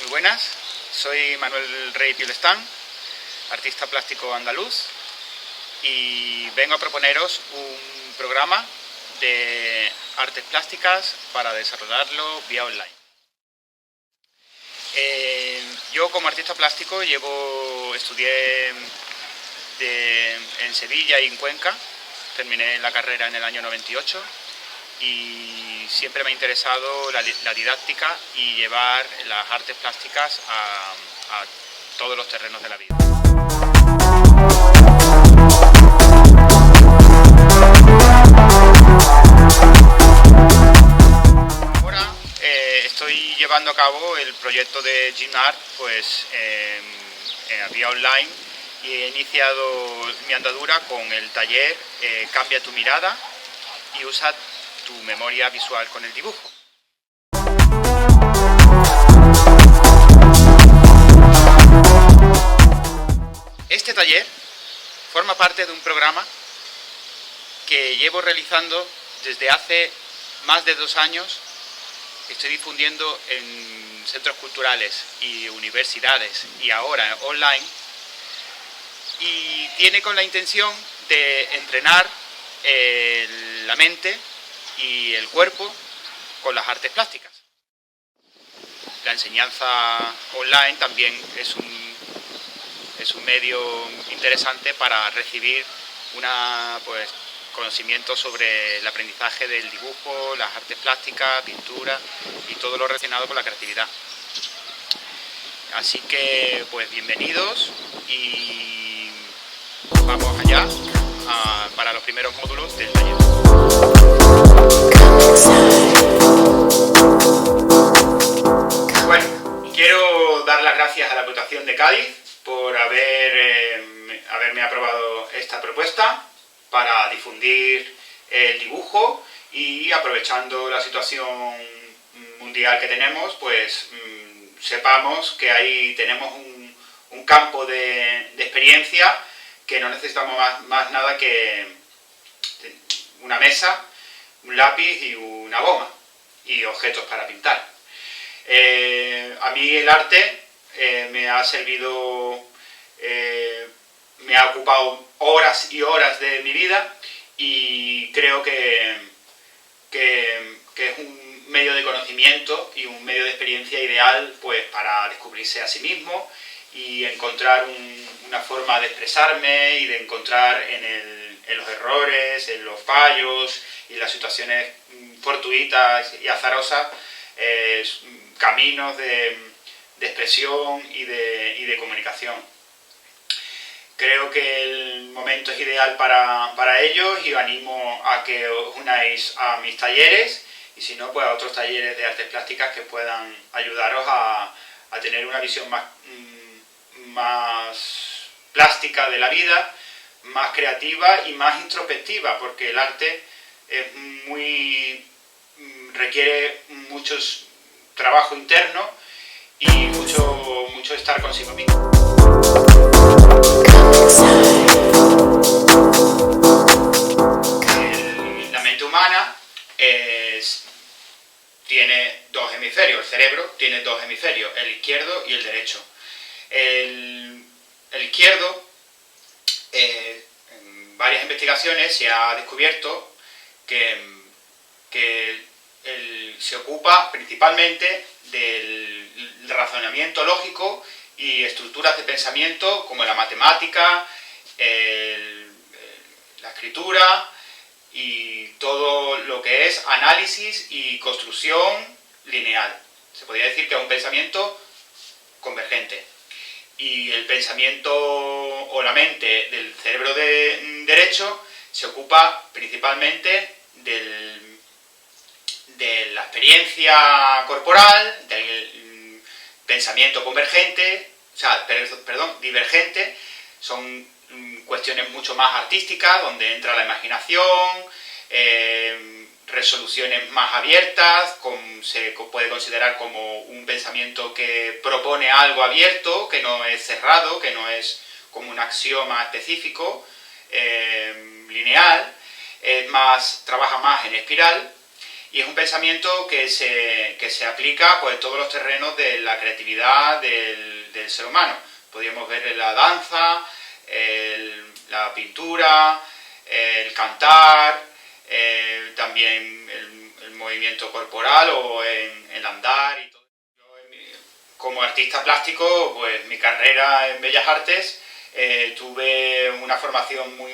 Muy buenas, soy Manuel Rey Piolestán, artista plástico andaluz, y vengo a proponeros un programa de artes plásticas para desarrollarlo vía online. Yo como artista plástico estudié en Sevilla y en Cuenca, terminé la carrera en el año 98 y siempre me ha interesado la didáctica y llevar las artes plásticas a todos los terrenos de la vida. Ahora estoy llevando a cabo el proyecto de GymArt pues, vía online, y he iniciado mi andadura con el taller Cambia tu mirada y usa tu memoria visual con el dibujo. Este taller forma parte de un programa que llevo realizando desde hace más de 2 años. Estoy difundiendo en centros culturales y universidades y ahora online, y tiene con la intención de entrenar la mente y el cuerpo con las artes plásticas. La enseñanza online también es un medio interesante para recibir conocimiento sobre el aprendizaje del dibujo, las artes plásticas, pintura y todo lo relacionado con la creatividad. Así que pues bienvenidos y vamos allá para los primeros módulos del taller. Bueno, quiero dar las gracias a la Diputación de Cádiz por haberme aprobado esta propuesta para difundir el dibujo, y aprovechando la situación mundial que tenemos, pues sepamos que ahí tenemos un campo de experiencia, que no necesitamos más nada que una mesa, un lápiz y una goma y objetos para pintar. A mí el arte me ha servido, me ha ocupado horas y horas de mi vida, y creo que es un medio de conocimiento y un medio de experiencia ideal pues, para descubrirse a sí mismo y encontrar una forma de expresarme y de encontrar en los errores, en los fallos y las situaciones fortuitas y azarosas caminos de expresión y de comunicación. Creo que el momento es ideal para ellos, y os animo a que os unáis a mis talleres, y si no, pues a otros talleres de artes plásticas que puedan ayudaros a tener una visión más plástica de la vida, más creativa y más introspectiva, porque el arte requiere mucho trabajo interno y mucho estar consigo mismo. La mente humana tiene 2 hemisferios, el cerebro tiene 2 hemisferios, el izquierdo y el derecho. El izquierdo, en varias investigaciones se ha descubierto que se ocupa principalmente del razonamiento lógico y estructuras de pensamiento como la matemática, la escritura y todo lo que es análisis y construcción lineal. Se podría decir que es un pensamiento convergente. Y el pensamiento o la mente del cerebro derecho se ocupa principalmente de la experiencia corporal, del pensamiento convergente, o sea, perdón, divergente. Son cuestiones mucho más artísticas, donde entra la imaginación, resoluciones más abiertas, se puede considerar como un pensamiento que propone algo abierto, que no es cerrado, que no es como un axioma específico, lineal, trabaja más en espiral, y es un pensamiento que se aplica pues, en todos los terrenos de la creatividad del ser humano. Podríamos ver en la danza, la pintura, el cantar, también el movimiento corporal o en el andar y todo. Yo, como artista plástico, pues mi carrera en Bellas Artes, tuve una formación muy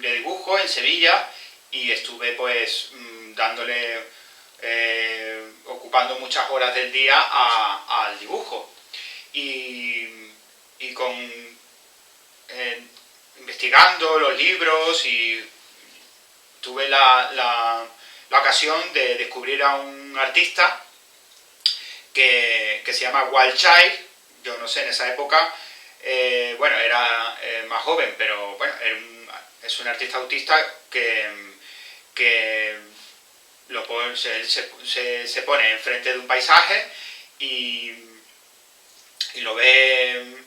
de dibujo en Sevilla y estuve pues dándole, ocupando muchas horas del día al dibujo y investigando los libros, y tuve la ocasión de descubrir a un artista que se llama Walt Child. Yo no sé, en esa época, bueno, era más joven, pero bueno, es un artista autista que se pone enfrente de un paisaje y lo ve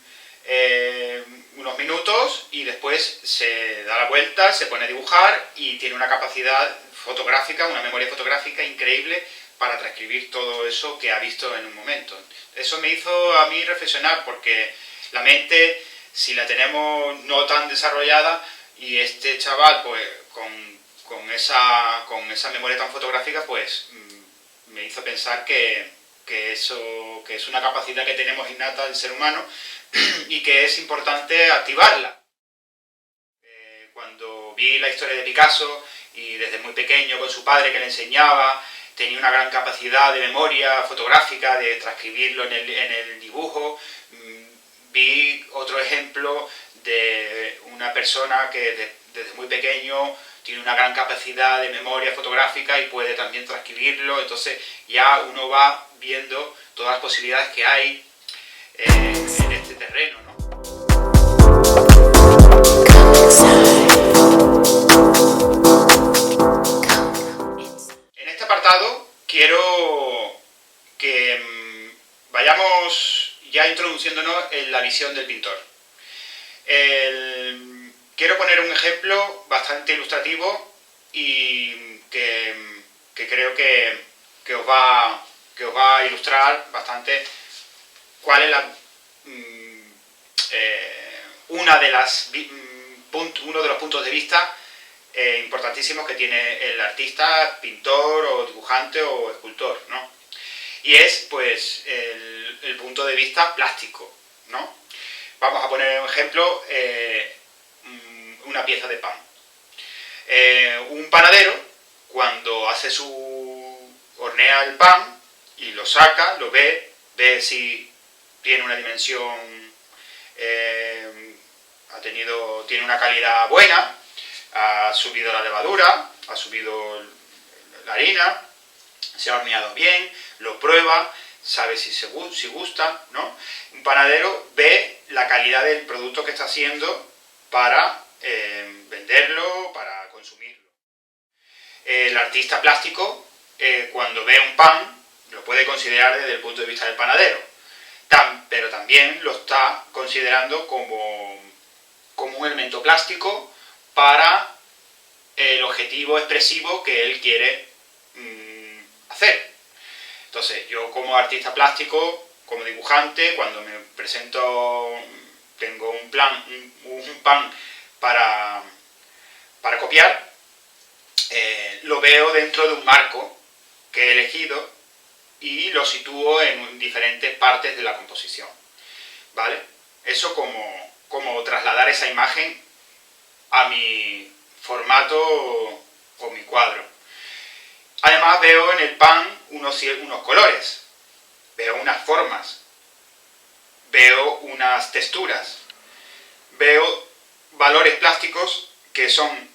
unos minutos y después se da la vuelta, se pone a dibujar y tiene una capacidad fotográfica, una memoria fotográfica increíble para transcribir todo eso que ha visto en un momento. Eso me hizo a mí reflexionar, porque la mente, si la tenemos no tan desarrollada, y este chaval pues con esa memoria tan fotográfica, pues me hizo pensar que es una capacidad que tenemos innata del ser humano y que es importante activarla. Cuando vi la historia de Picasso, y desde muy pequeño con su padre que le enseñaba, tenía una gran capacidad de memoria fotográfica, de transcribirlo en el dibujo. Vi otro ejemplo de una persona que desde muy pequeño tiene una gran capacidad de memoria fotográfica y puede también transcribirlo. Entonces ya uno va viendo todas las posibilidades que hay en este terreno, ¿no? En este apartado quiero que vayamos ya introduciéndonos en la visión del pintor. Quiero poner un ejemplo bastante ilustrativo y que creo que os va a ilustrar bastante cuál es uno de los puntos de vista importantísimos que tiene el artista, pintor o dibujante o escultor, ¿no? Y es pues el punto de vista plástico, ¿no? Vamos a poner un ejemplo, una pieza de pan. Un panadero, cuando hornea el pan y lo saca, lo ve si tiene una dimensión, tiene una calidad buena, ha subido la levadura, ha subido la harina, se ha horneado bien, lo prueba, sabe si gusta, ¿no? Un panadero ve la calidad del producto que está haciendo para venderlo, para consumirlo. El artista plástico, cuando ve un pan, lo puede considerar desde el punto de vista del panadero, pero también lo está considerando como un elemento plástico para el objetivo expresivo que él quiere hacer. Entonces, yo como artista plástico, como dibujante, cuando me presento, tengo un pan para copiar, lo veo dentro de un marco que he elegido y lo sitúo en diferentes partes de la composición, ¿vale? Eso como trasladar esa imagen a mi formato o mi cuadro. Además veo en el pan unos colores, veo unas formas, veo unas texturas, veo valores plásticos que son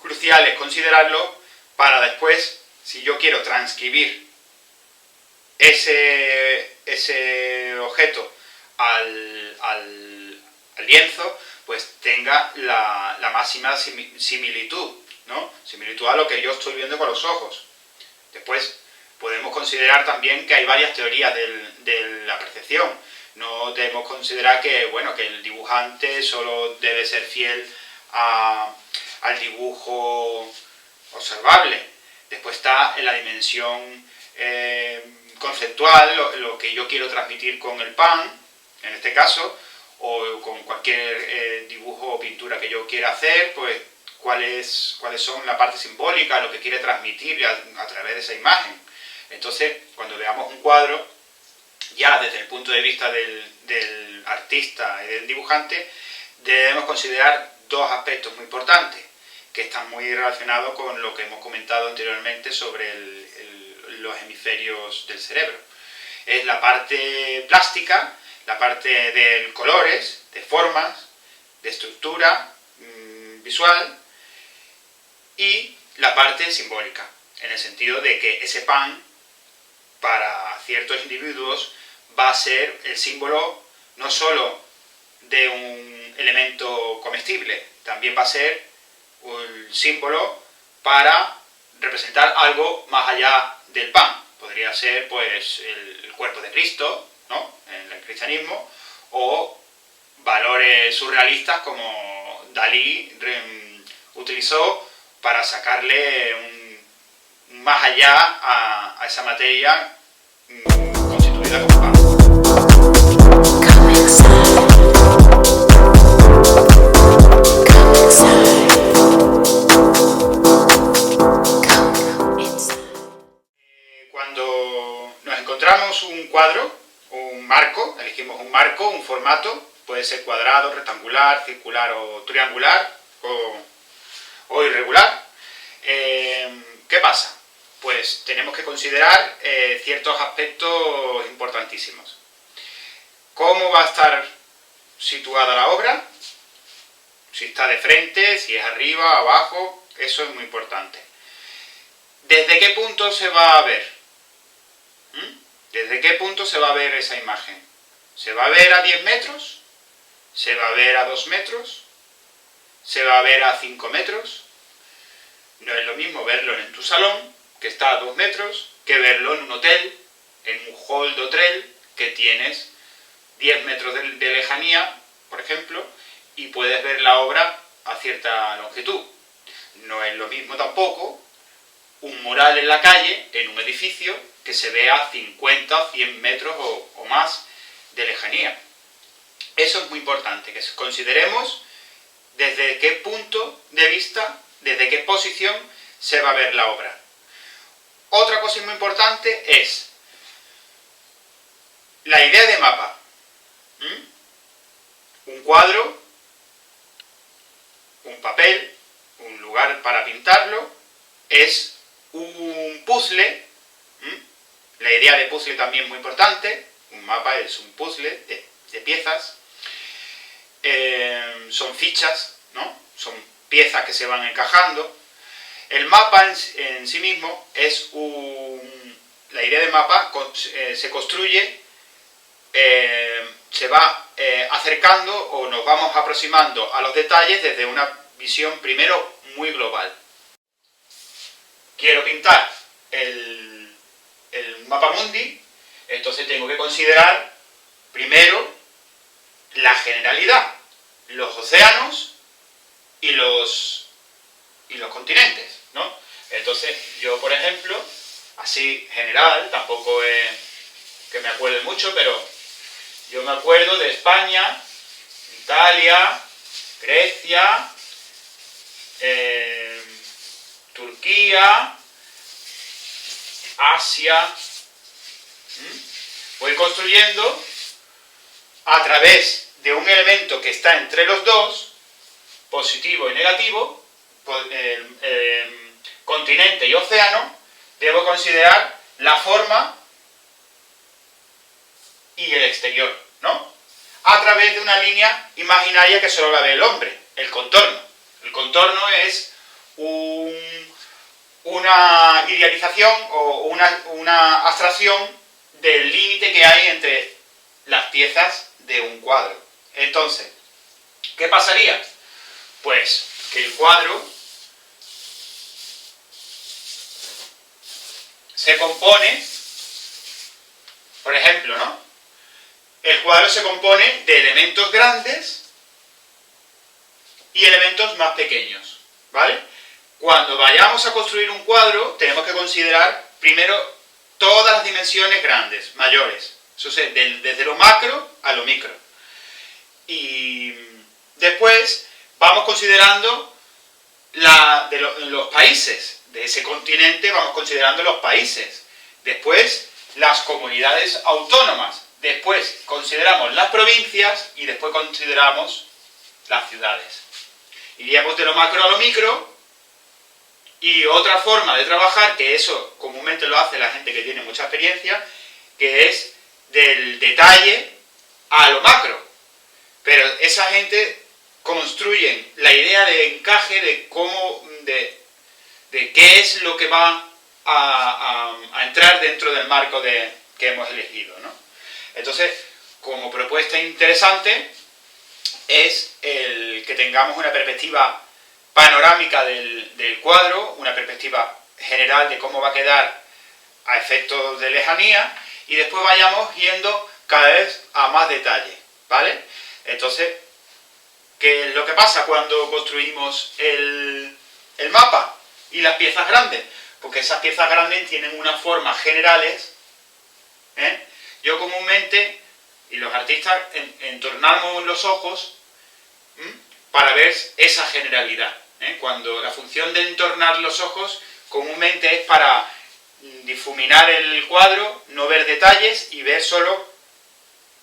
crucial es considerarlo para después, si yo quiero transcribir ese objeto al lienzo, pues tenga la máxima similitud, ¿no? Similitud a lo que yo estoy viendo con los ojos. Después podemos considerar también que hay varias teorías de la percepción. No debemos considerar que, bueno, que el dibujante solo debe ser fiel al dibujo observable. Después está en la dimensión conceptual, lo que yo quiero transmitir con el pan, en este caso, o con cualquier dibujo o pintura que yo quiera hacer, pues cuáles son la parte simbólica, lo que quiere transmitir a través de esa imagen. Entonces, cuando veamos un cuadro, ya desde el punto de vista del artista y del dibujante, debemos considerar dos aspectos muy importantes, que están muy relacionados con lo que hemos comentado anteriormente sobre los hemisferios del cerebro. Es la parte plástica, la parte de colores, de formas, de estructura visual, y la parte simbólica, en el sentido de que ese pan, para ciertos individuos, va a ser el símbolo no solo de un elemento comestible, también va a ser un símbolo para representar algo más allá del pan. Podría ser, pues, el cuerpo de Cristo, ¿no?, en el cristianismo, o valores surrealistas como Dalí utilizó para sacarle un más allá a esa materia constituida como pan. Cuando nos encontramos un cuadro, un marco, elegimos un marco, un formato, puede ser cuadrado, rectangular, circular o triangular o irregular. ¿Qué pasa? Pues tenemos que considerar ciertos aspectos importantísimos. ¿Cómo va a estar situada la obra? Si está de frente, si es arriba, abajo, eso es muy importante. ¿Desde qué punto se va a ver? ¿Desde qué punto se va a ver esa imagen? ¿Se va a ver a 10 metros? ¿Se va a ver a 2 metros? ¿Se va a ver a 5 metros? No es lo mismo verlo en tu salón, que está a 2 metros, que verlo en un hotel, en un hall de hotel, que tienes 10 metros de lejanía, por ejemplo, y puedes ver la obra a cierta longitud. No es lo mismo tampoco un mural en la calle, en un edificio, que se vea a 50 o 100 metros o más de lejanía. Eso es muy importante, que consideremos desde qué punto de vista, desde qué posición se va a ver la obra. Otra cosa muy importante es la idea de mapa. Un cuadro, un papel, un lugar para pintarlo, es un puzzle. La idea de puzzle también es muy importante. Un mapa es un puzzle de piezas. Son fichas, ¿no? Son piezas que se van encajando. El mapa en sí mismo es la idea de mapa se construye, se va acercando o nos vamos aproximando a los detalles desde una visión primero muy global. Quiero pintar el mapa mundi, entonces tengo que considerar primero la generalidad, los océanos y los continentes, ¿no? Entonces yo, por ejemplo, así general, tampoco es que me acuerde mucho, pero yo me acuerdo de España, Italia, Grecia, Turquía, Asia. Voy construyendo a través de un elemento que está entre los dos, positivo y negativo, continente y océano. Debo considerar la forma y el exterior, ¿no? A través de una línea imaginaria que solo la ve el hombre, el contorno. El contorno es una idealización o una abstracción del límite que hay entre las piezas de un cuadro. Entonces, ¿qué pasaría? Pues que el cuadro se compone, por ejemplo, ¿no? El cuadro se compone de elementos grandes y elementos más pequeños, ¿vale? Cuando vayamos a construir un cuadro, tenemos que considerar primero todas las dimensiones grandes, mayores. Eso es, desde lo macro a lo micro. Y después vamos considerando los países. De ese continente vamos considerando los países. Después las comunidades autónomas. Después consideramos las provincias y después consideramos las ciudades. Iríamos de lo macro a lo micro. Y otra forma de trabajar, que eso comúnmente lo hace la gente que tiene mucha experiencia, que es del detalle a lo macro. Pero esa gente construyen la idea de encaje de cómo, de qué es lo que va a entrar dentro del marco que hemos elegido, ¿no? Entonces, como propuesta interesante, es el que tengamos una perspectiva panorámica del cuadro, una perspectiva general de cómo va a quedar a efectos de lejanía, y después vayamos yendo cada vez a más detalle, ¿vale? Entonces, ¿qué es lo que pasa cuando construimos el mapa y las piezas grandes? Porque esas piezas grandes tienen unas formas generales, ¿eh? Yo comúnmente, y los artistas, entornamos los ojos para ver esa generalidad, ¿eh? Cuando la función de entornar los ojos comúnmente es para difuminar el cuadro, no ver detalles y ver solo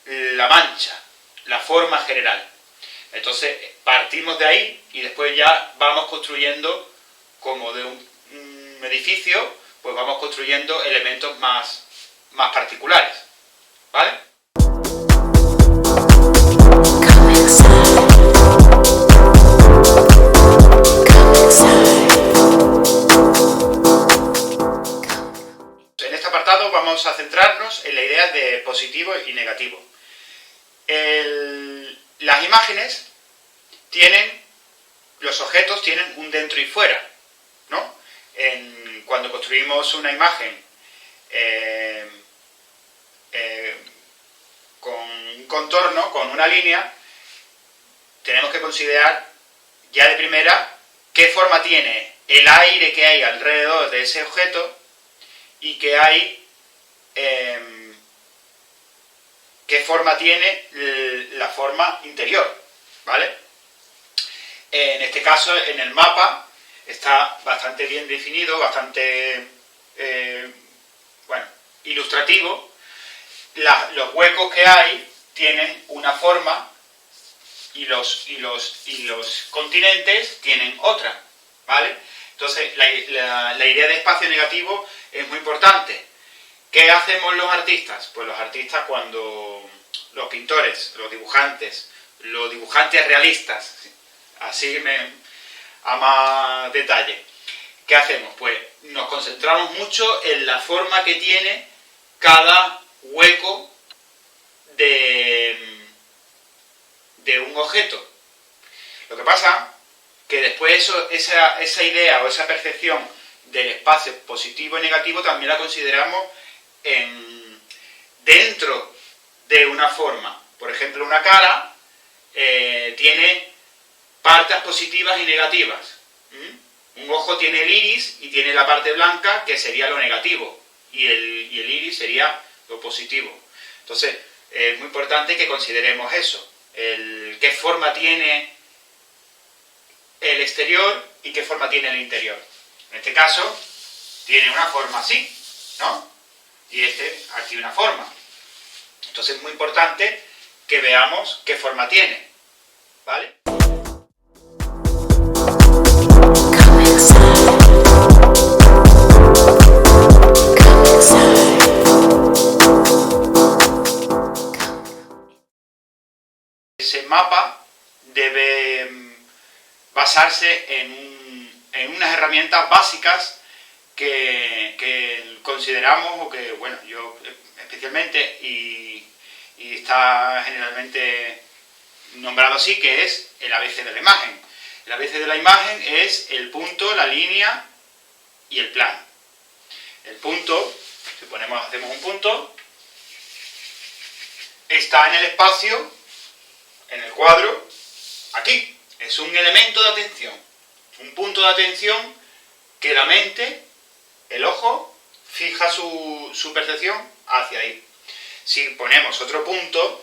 la mancha, la forma general. Entonces partimos de ahí y después ya vamos construyendo, como de un edificio, pues vamos construyendo elementos más particulares, ¿vale? En este apartado vamos a centrarnos en la idea de positivo y negativo. Las imágenes los objetos tienen un dentro y fuera, ¿no? Cuando construimos una imagen con un contorno, con una línea, tenemos que considerar ya de primera qué forma tiene el aire que hay alrededor de ese objeto y qué forma tiene la forma interior, ¿vale? En este caso, en el mapa, está bastante bien definido, bastante ilustrativo. Los huecos que hay tienen una forma y los continentes tienen otra, ¿vale? Entonces, la idea de espacio negativo es muy importante. ¿Qué hacemos los artistas? Pues los artistas, cuando los pintores, los dibujantes realistas, así a más detalle, ¿qué hacemos? Pues nos concentramos mucho en la forma que tiene cada hueco de un objeto. Lo que pasa que después esa idea o esa percepción del espacio positivo y negativo también la consideramos dentro de una forma. Por ejemplo, una cara tiene partes positivas y negativas. Un ojo tiene el iris y tiene la parte blanca, que sería lo negativo, y el iris sería lo positivo. Entonces, es muy importante que consideremos eso, qué forma tiene el exterior y qué forma tiene el interior. En este caso, tiene una forma así, ¿no? Y aquí una forma. Entonces es muy importante que veamos qué forma tiene, ¿vale? Ese mapa debe basarse en unas herramientas básicas que consideramos, o que, bueno, yo especialmente, y está generalmente nombrado así, que es el ABC de la imagen. El ABC de la imagen es el punto, la línea y el plano. El punto, si hacemos un punto, está en el espacio, en el cuadro, aquí. Es un elemento de atención, un punto de atención que la mente, el ojo, fija su percepción hacia ahí. Si ponemos otro punto,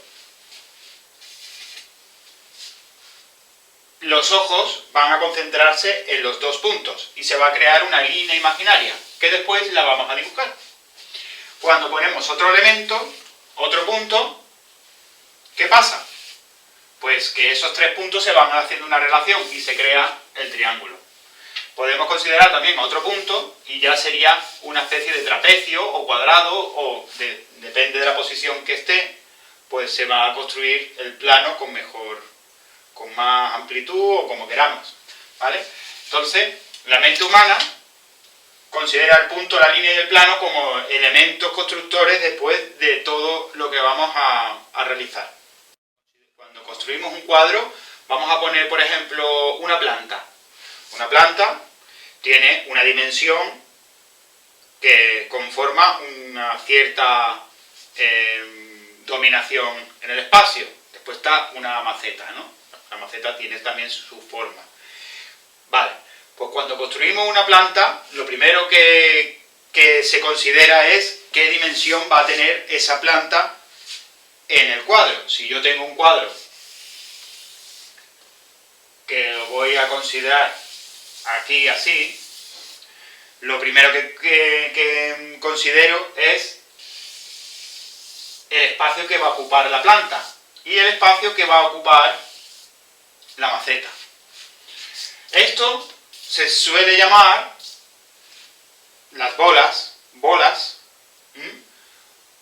los ojos van a concentrarse en los dos puntos y se va a crear una línea imaginaria que después la vamos a dibujar. Cuando ponemos otro elemento, otro punto, ¿qué pasa? Pues que esos tres puntos se van haciendo una relación y se crea el triángulo. Podemos considerar también otro punto y ya sería una especie de trapecio o cuadrado, o depende de la posición que esté, pues se va a construir el plano con más amplitud o como queramos, ¿vale? Entonces, la mente humana considera el punto, la línea y el plano como elementos constructores después de todo lo que vamos a realizar. Cuando construimos un cuadro, vamos a poner, por ejemplo, una planta. Una planta tiene una dimensión que conforma una cierta dominación en el espacio. Después está una maceta, ¿no? La maceta tiene también su forma. Vale, pues cuando construimos una planta, lo primero que se considera es qué dimensión va a tener esa planta en el cuadro. Si yo tengo un cuadro que lo voy a considerar aquí así, lo primero que considero es el espacio que va a ocupar la planta y el espacio que va a ocupar la maceta. Esto se suele llamar las bolas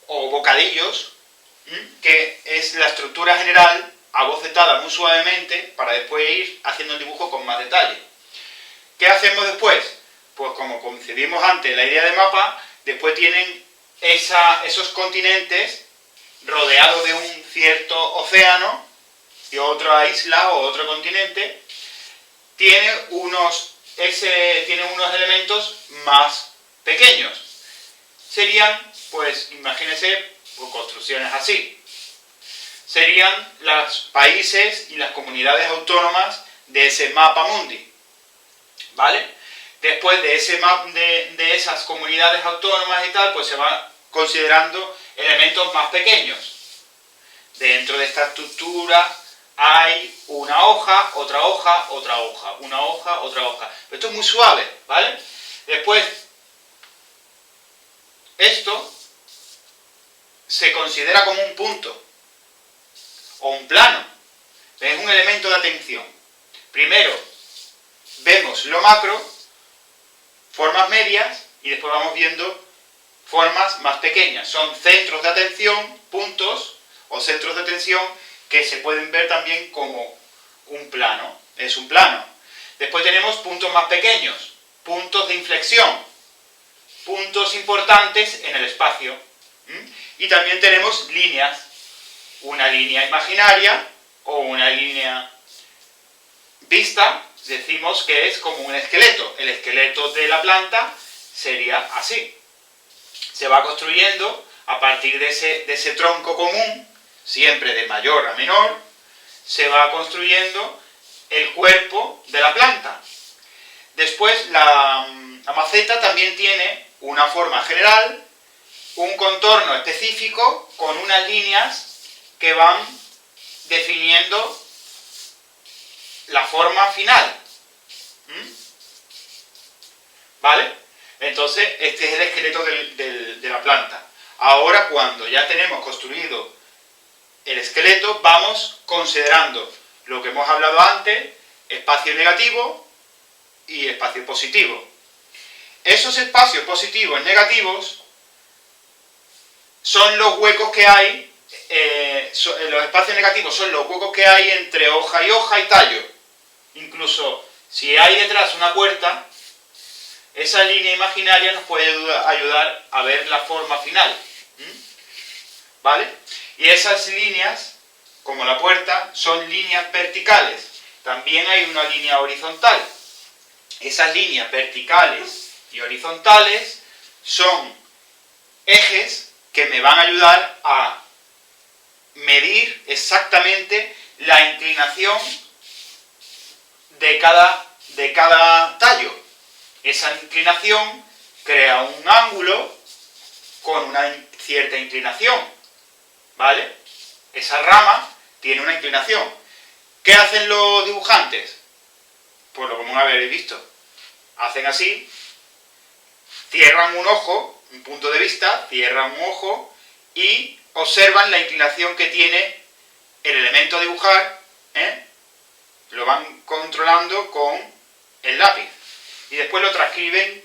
o bocadillos, que es la estructura general abocetada muy suavemente para después ir haciendo el dibujo con más detalle. ¿Qué hacemos después? Pues como concebimos antes la idea de mapa, después tienen esos continentes rodeados de un cierto océano y otra isla o otro continente, tiene unos elementos más pequeños. Serían, pues imagínense, pues, construcciones así. Serían los países y las comunidades autónomas de ese mapa mundi, ¿vale? Después de esas comunidades autónomas y tal, pues se van considerando elementos más pequeños. Dentro de esta estructura hay una hoja, otra hoja, otra hoja, una hoja, otra hoja. Pero esto es muy suave, ¿vale? Después, esto se considera como un punto o un plano. Es un elemento de atención. Primero vemos lo macro, formas medias, y después vamos viendo formas más pequeñas. Son centros de atención, puntos o centros de atención que se pueden ver también como un plano. Es un plano. Después tenemos puntos más pequeños, puntos de inflexión, puntos importantes en el espacio. Y también tenemos líneas, una línea imaginaria o una línea vista, decimos que es como un esqueleto. El esqueleto de la planta sería así. Se va construyendo a partir de ese tronco común, siempre de mayor a menor, se va construyendo el cuerpo de la planta. Después la maceta también tiene una forma general, un contorno específico con unas líneas que van definiendo la forma final. ¿Vale? Entonces, este es el esqueleto de la planta. Ahora, cuando ya tenemos construido el esqueleto, vamos considerando lo que hemos hablado antes, espacio negativo y espacio positivo. Esos espacios positivos, negativos, son los huecos que hay, los espacios negativos son los huecos que hay entre hoja y tallo. Incluso si hay detrás una puerta, esa línea imaginaria nos puede ayudar a ver la forma final. ¿Vale? Y esas líneas, como la puerta, son líneas verticales. También hay una línea horizontal. Esas líneas verticales y horizontales son ejes que me van a ayudar a medir exactamente la inclinación de cada tallo. Esa inclinación crea un ángulo con una cierta inclinación, ¿vale? Esa rama tiene una inclinación. ¿Qué hacen los dibujantes? Pues lo común habéis visto. Hacen así, cierran un ojo, un punto de vista, cierran un ojo y observan la inclinación que tiene el elemento a dibujar, lo van controlando con el lápiz y después lo transcriben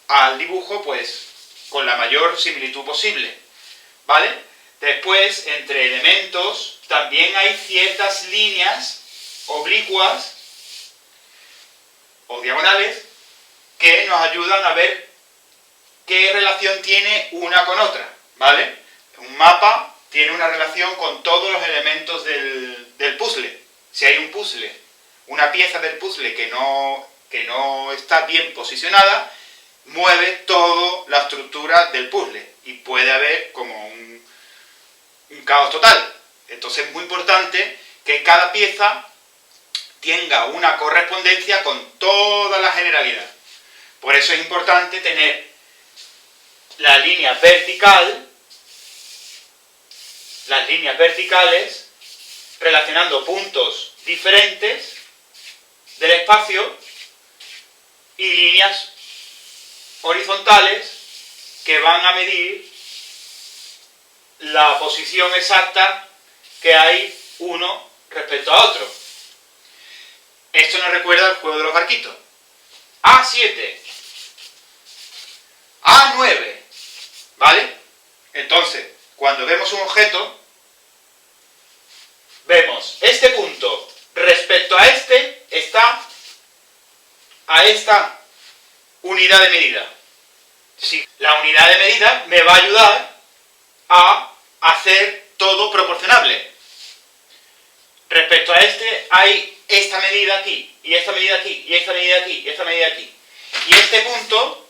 al dibujo pues con la mayor similitud posible, ¿vale? Después, entre elementos, también hay ciertas líneas oblicuas o diagonales que nos ayudan a ver qué relación tiene una con otra, ¿vale? Un mapa tiene una relación con todos los elementos del puzzle. Si hay un puzzle, una pieza del puzzle que no está bien posicionada, mueve toda la estructura del puzzle y puede haber como un caos total. Entonces es muy importante que cada pieza tenga una correspondencia con toda la generalidad. Por eso es importante tener la línea vertical, las líneas verticales relacionando puntos diferentes del espacio y líneas horizontales que van a medir la posición exacta que hay uno respecto a otro. Esto nos recuerda al juego de los barquitos. A7, A9, ¿vale? Entonces, cuando vemos un objeto, vemos este punto respecto a este está a esta unidad de medida. Sí, la unidad de medida me va a ayudar a hacer todo proporcionable. Respecto a este hay esta medida aquí, y esta medida aquí, y esta medida aquí, y esta medida aquí. Y este punto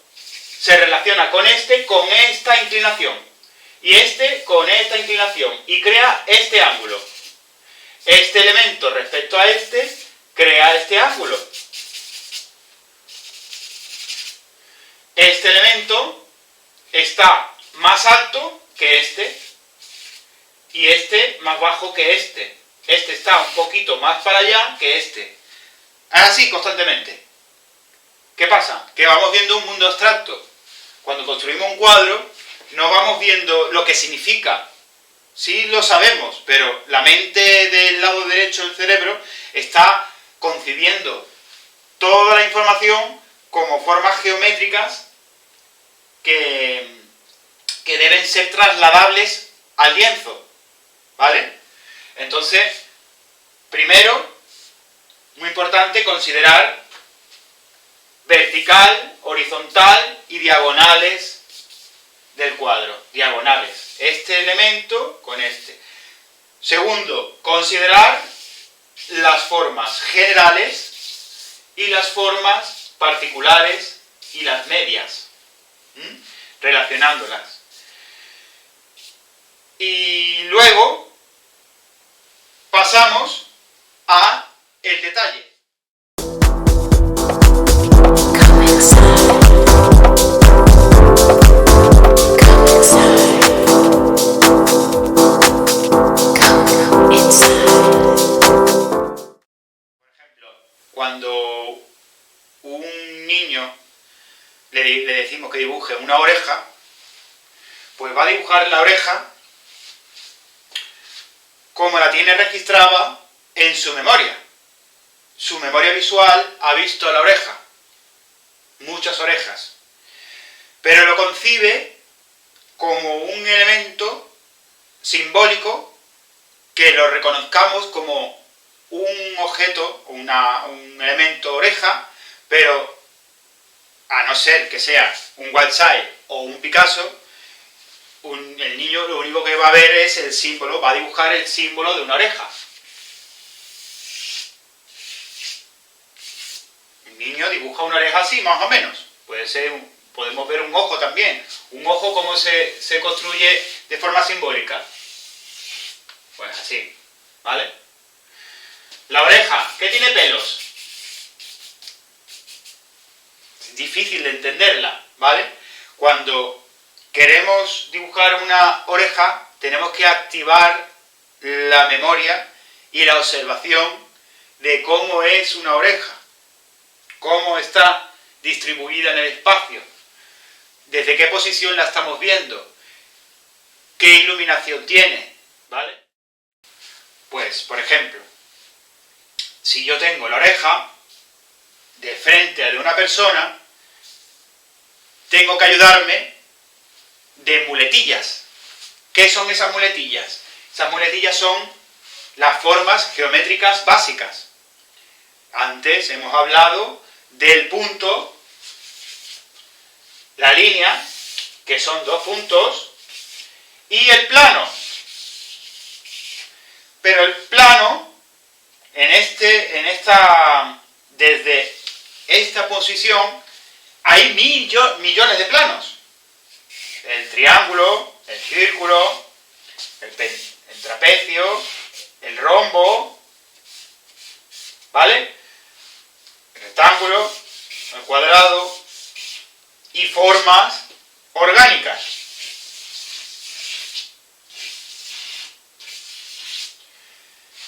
se relaciona con esta inclinación, y este con esta inclinación, y crea este ángulo. Este elemento respecto a este crea este ángulo. Este elemento está más alto que este y este más bajo que este. Este está un poquito más para allá que este. Así constantemente. ¿Qué pasa? Que vamos viendo un mundo abstracto. Cuando construimos un cuadro no vamos viendo lo que significa. Sí lo sabemos, pero la mente del lado derecho del cerebro está concibiendo toda la información como formas geométricas que deben ser trasladables al lienzo, ¿vale? Entonces, primero, muy importante considerar vertical, horizontal y diagonales del cuadro, diagonales, este elemento con este. Segundo, considerar las formas generales y las formas particulares y las medias, relacionándolas. Y luego pasamos a el detalle. Cuando un niño le decimos que dibuje una oreja, pues va a dibujar la oreja como la tiene registrada en su memoria. Su memoria visual ha visto la oreja, muchas orejas, pero lo concibe como un elemento simbólico que lo reconozcamos como un objeto, un elemento oreja, pero a no ser que sea un Whiteside o un Picasso, el niño lo único que va a ver es el símbolo, va a dibujar el símbolo de una oreja. Un niño dibuja una oreja así, más o menos. Puede ser, podemos ver un ojo también. Un ojo, ¿cómo se construye de forma simbólica? Pues así, ¿vale? La oreja, ¿qué tiene pelos? Es difícil de entenderla, ¿vale? Cuando queremos dibujar una oreja, tenemos que activar la memoria y la observación de cómo es una oreja, cómo está distribuida en el espacio, desde qué posición la estamos viendo, qué iluminación tiene, ¿vale? Pues, por ejemplo, si yo tengo la oreja de frente a de una persona, tengo que ayudarme de muletillas. ¿Qué son esas muletillas? Esas muletillas son las formas geométricas básicas. Antes hemos hablado del punto, la línea, que son dos puntos, y el plano. Pero el plano, desde esta posición, hay millones de planos. El triángulo, el círculo, el trapecio, el rombo, ¿vale? El rectángulo, el cuadrado y formas orgánicas.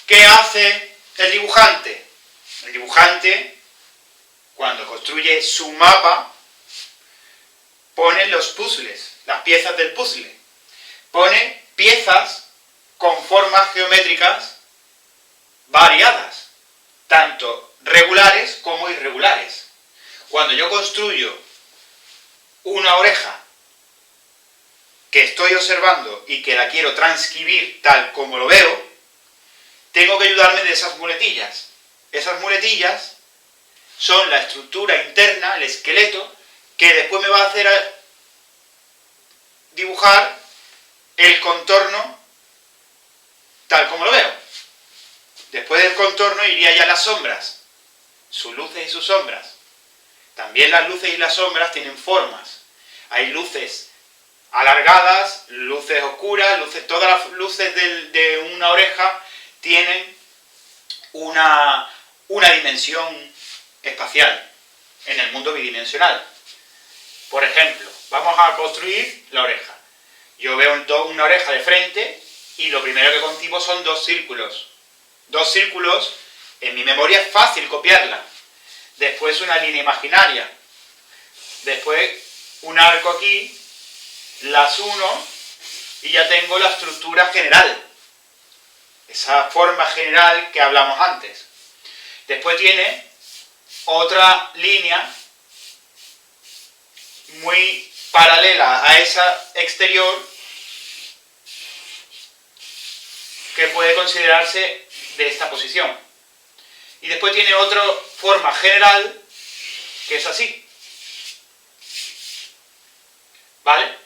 ¿Qué hace el dibujante? El dibujante, cuando construye su mapa, pone los puzzles, las piezas del puzzle. Pone piezas con formas geométricas variadas, tanto regulares como irregulares. Cuando yo construyo una oreja que estoy observando y que la quiero transcribir tal como lo veo, tengo que ayudarme de esas muletillas. Esas muletillas son la estructura interna, el esqueleto, que después me va a hacer dibujar el contorno tal como lo veo. Después del contorno iría ya las sombras, sus luces y sus sombras. También las luces y las sombras tienen formas. Hay luces alargadas, luces oscuras, todas las luces de una oreja tienen una dimensión espacial en el mundo bidimensional. Por ejemplo, vamos a construir la oreja. Yo veo una oreja de frente y lo primero que concibo son dos círculos. Dos círculos, en mi memoria es fácil copiarla. Después una línea imaginaria. Después un arco aquí, las uno y ya tengo la estructura general. Esa forma general que hablamos antes. Después tiene otra línea muy paralela a esa exterior que puede considerarse de esta posición. Y después tiene otra forma general que es así. ¿Vale?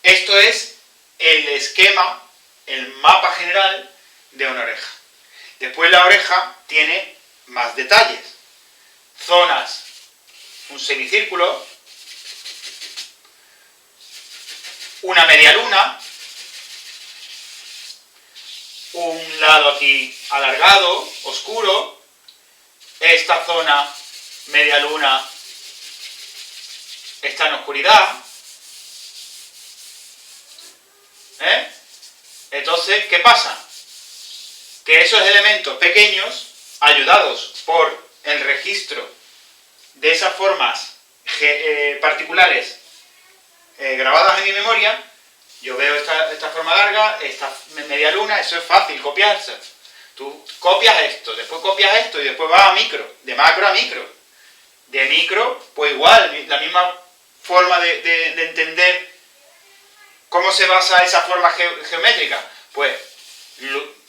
Esto es el esquema, el mapa general de una oreja. Después la oreja tiene más detalles. Zonas, un semicírculo, una media luna, un lado aquí alargado, oscuro, esta zona media luna está en oscuridad. Entonces, ¿qué pasa? Que esos elementos pequeños, ayudados por el registro de esas formas particulares grabadas en mi memoria, yo veo esta forma larga, esta media luna, eso es fácil copiarse. Tú copias esto, después copias esto y después vas a micro, de macro a micro. De micro, pues igual, la misma forma de entender cómo se basa esa forma geométrica. Pues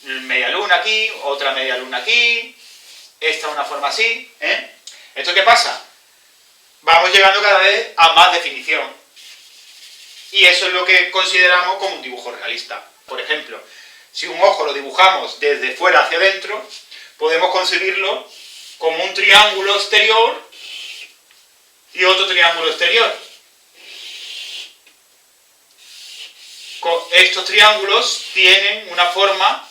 media luna aquí, otra media luna aquí, esta una forma así. ¿Esto qué pasa? Vamos llegando cada vez a más definición. Y eso es lo que consideramos como un dibujo realista. Por ejemplo, si un ojo lo dibujamos desde fuera hacia adentro, podemos concebirlo como un triángulo exterior y otro triángulo exterior. Estos triángulos tienen una forma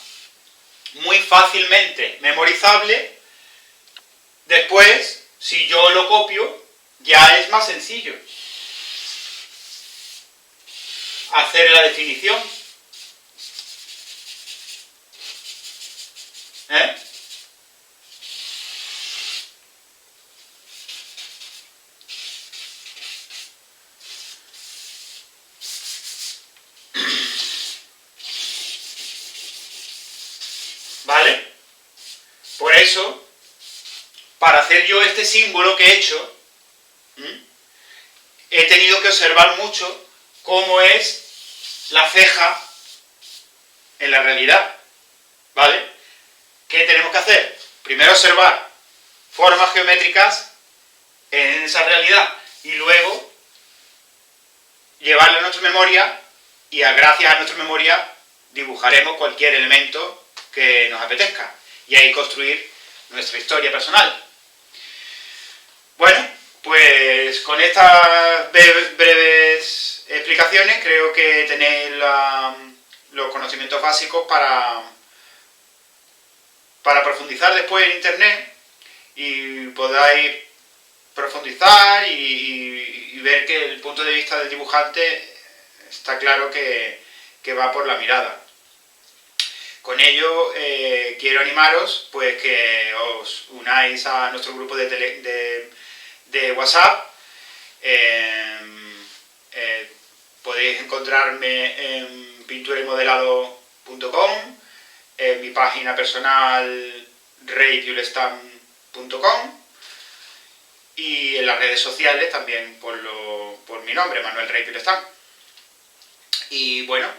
muy fácilmente memorizable. Después, si yo lo copio, ya es más sencillo hacer la definición. ¿Vale? Por eso, para hacer yo este símbolo que he hecho, he tenido que observar mucho cómo es la ceja en la realidad. ¿Vale? ¿Qué tenemos que hacer? Primero observar formas geométricas en esa realidad y luego llevarla a nuestra memoria y gracias a nuestra memoria dibujaremos cualquier elemento que nos apetezca y ahí construir nuestra historia personal. Bueno, pues con estas breves explicaciones creo que tenéis los conocimientos básicos para profundizar después en internet y podáis profundizar y ver que el punto de vista del dibujante está claro que va por la mirada. Con ello quiero animaros pues que os unáis a nuestro grupo de WhatsApp. Podéis encontrarme en pinturaymodelado.com, en mi página personal reypiulestan.com y en las redes sociales también por mi nombre, Manuel Rey Piulestan. Y bueno,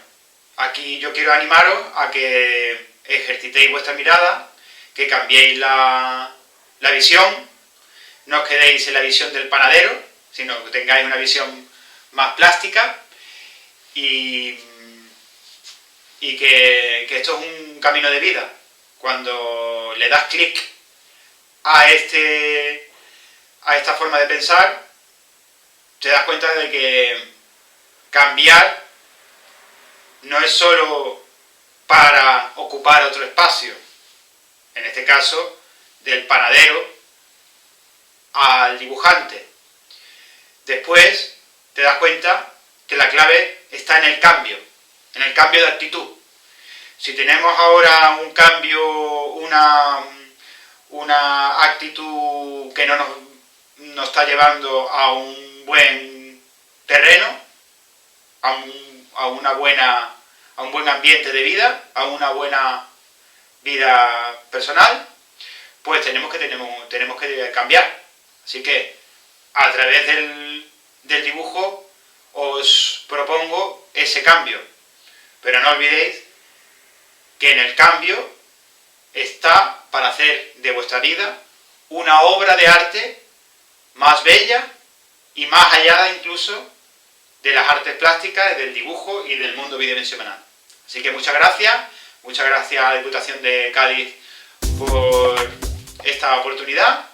aquí yo quiero animaros a que ejercitéis vuestra mirada, que cambiéis la visión, no os quedéis en la visión del panadero, sino que tengáis una visión más plástica y que esto es un camino de vida. Cuando le das clic a esta forma de pensar, te das cuenta de que cambiar no es solo para ocupar otro espacio, en este caso del panadero al dibujante. Después te das cuenta que la clave está en el cambio de actitud. Si tenemos ahora un cambio, una actitud que no nos está llevando a un buen terreno, a un buen ambiente de vida, a una buena vida personal, pues tenemos que cambiar. Así que a través del dibujo os propongo ese cambio, pero no olvidéis que en el cambio está para hacer de vuestra vida una obra de arte más bella y más allá incluso de las artes plásticas, del dibujo y del mundo bidimensional. Así que muchas gracias a la Diputación de Cádiz por esta oportunidad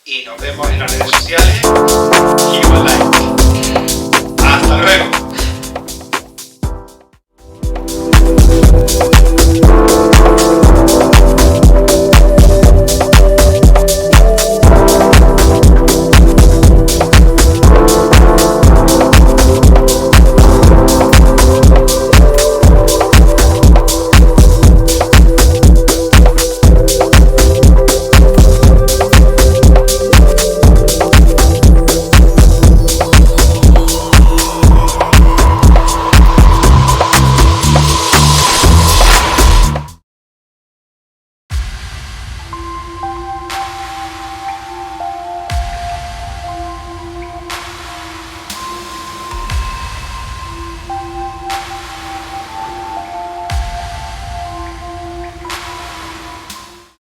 y nos vemos en las redes sociales y online. ¡Hasta luego!